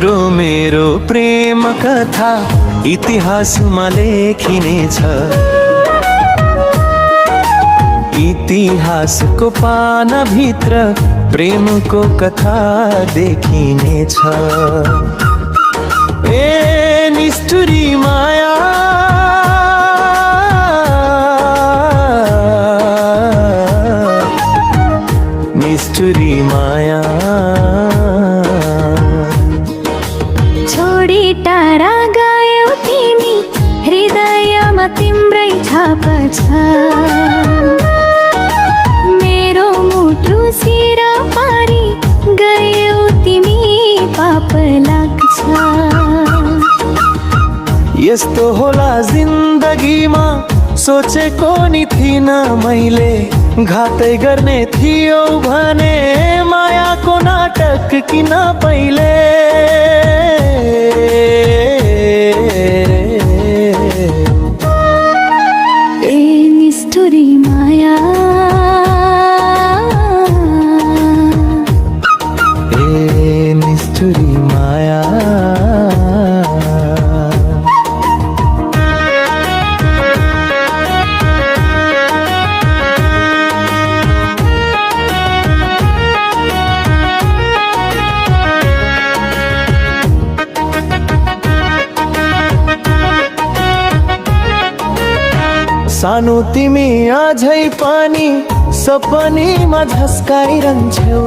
तिम्रो मेरो प्रेम कथा इतिहासमा लेखिनेछ। इतिहासको पानाभित्र प्रेमको कथा देखिनेछ। ए निष्ठुरी माया निष्ठुरी माया छोडी टाढा गयो तिमी हृदयमा तिम्रै छाप छ। मेरो मुटु सिर पारी गयो तिमी पाप लाग्छ। यस्तो होला जिन्दगीमा सोचेको नि थिइन मैले। घातै गर्ने थियो भने मायाको नाटक किन पहिले। ए निष्ठुरी माया ए निष्ठुरी माया सानो तिमी अझै पनि सपनीमा झस्काइरहन्छौ।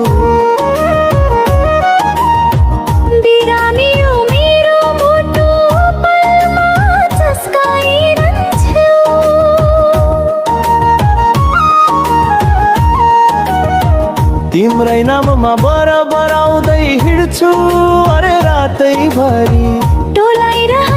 बिरामियो मेरो मुटु पलमा झस्काइरहन्छौ। तिम्रै नाममा बराबर आउँदै हिँड्छु अरे रातैभरि डोलाइरह